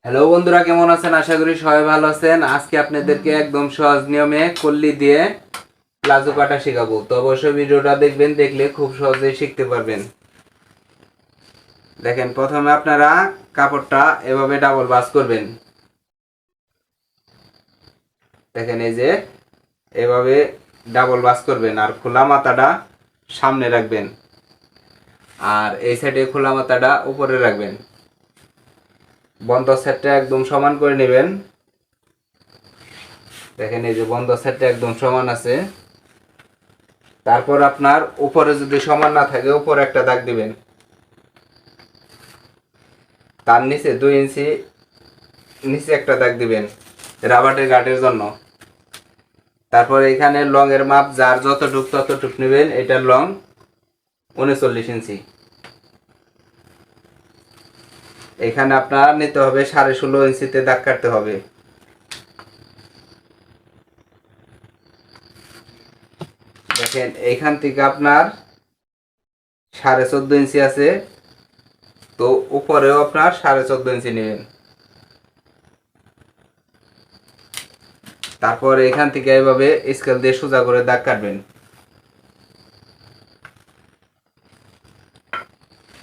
Hello বন্ধুরা, কেমন আছেন? আশা করি সবাই ভালো আছেন। আজকে আপনাদেরকে একদম সহজ নিয়মে কল্লি দিয়ে প্লাজো কাটা শেখাবো। তো অবশ্যই ভিডিওটা দেখবেন, দেখলে খুব সহজেই শিখতে পারবেন। দেখেন, প্রথমে আপনারা কাপড়টা এভাবে ডাবল ভাঁজ করবেন। দেখেন, এই যে এভাবে ডাবল ভাঁজ করবেন আর খোলা মাথাটা সামনে রাখবেন, আর এই সাইডে খোলা মাথাটা উপরে রাখবেন। বন্ধ সাইডটা একদম সমান করে নেবেন। দেখেন, এই যে বন্ধ সাইডটা একদম সমান আছে। তারপর আপনার উপরে যদি সমান না থাকে, উপরে একটা দাগ দিবেন। তার নিচে 2 ইঞ্চি নিচে একটা দাগ দিবেন রাবারের গার্ডের জন্য। তারপর এখানে লং এর মাপ যার যতটুক ততটুক নেবেন। এটার লং 39 ইঞ্চি। এখানে আপনার নিতে হবে 16.5 ইঞ্চিতে দাগ কাটতে হবে। দেখেন, এইখান থেকে আপনার 14.5 ইঞ্চি আছে, তো উপরেও আপনার 14.5 ইঞ্চি নেবেন। তারপর এখান থেকে এইভাবে স্কেল দিয়ে সোজা করে দাগ কাটবেন।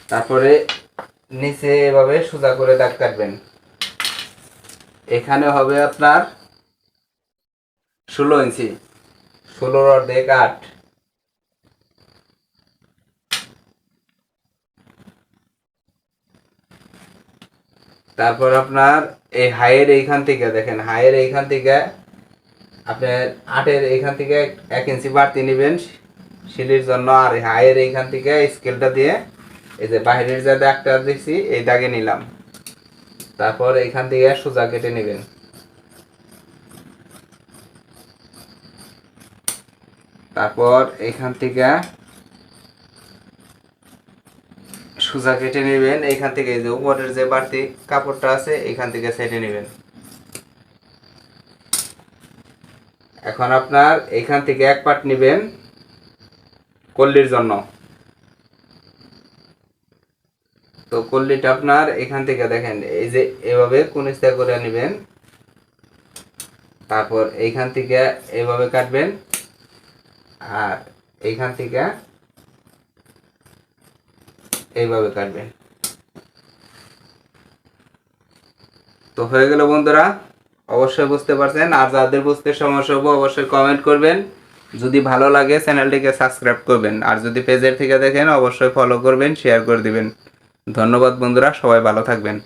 তারপরে নিচে এভাবে সোজা করে দাগ কাটবেন। এখানে হবে আপনার 16 ইঞ্চি, 16 অর্ধেক 8। তারপর আপনার এই হাইয়ের এইখান থেকে, দেখেন হাইয়ের এইখান থেকে আপনার 8-এর এইখান থেকে 1 ইঞ্চি বাড়তি নেবেন সিলির জন্য। আর হাইয়ের এইখান থেকে স্কেলটা দিয়ে এই যে বাইরের যে দাগটা দিচ্ছি এই দাগে নিলাম। তারপর এইখান থেকে সোজা কেটে নেবেন। তারপর এইখান থেকে সোজা কেটে নেবেন। এইখান থেকে এই যে উপরের যে বাড়তি কাপড়টা আছে এইখান থেকে সেটে নেবেন। এখন আপনার এইখান থেকে এক পাট নেবেন কল্লির জন্য। তো কল্লিটা আপনার এখান থেকে দেখেন এই যে এভাবে কুনিস্তা করে নেবেন। তারপর এইখান থেকে এভাবে কাটবেন, আর এইখান থেকে এইভাবে কাটবেন। তো হয়ে গেল বন্ধুরা, অবশ্যই বুঝতে পারছেন। আর যাদের বুঝতে সমস্যা হবে অবশ্যই কমেন্ট করবেন। যদি ভালো লাগে চ্যানেলটিকে সাবস্ক্রাইব করবেন, আর যদি পেজের থেকে দেখেন অবশ্যই ফলো করবেন, শেয়ার করে দিবেন। ধন্যবাদ বন্ধুরা, সবাই ভালো থাকবেন।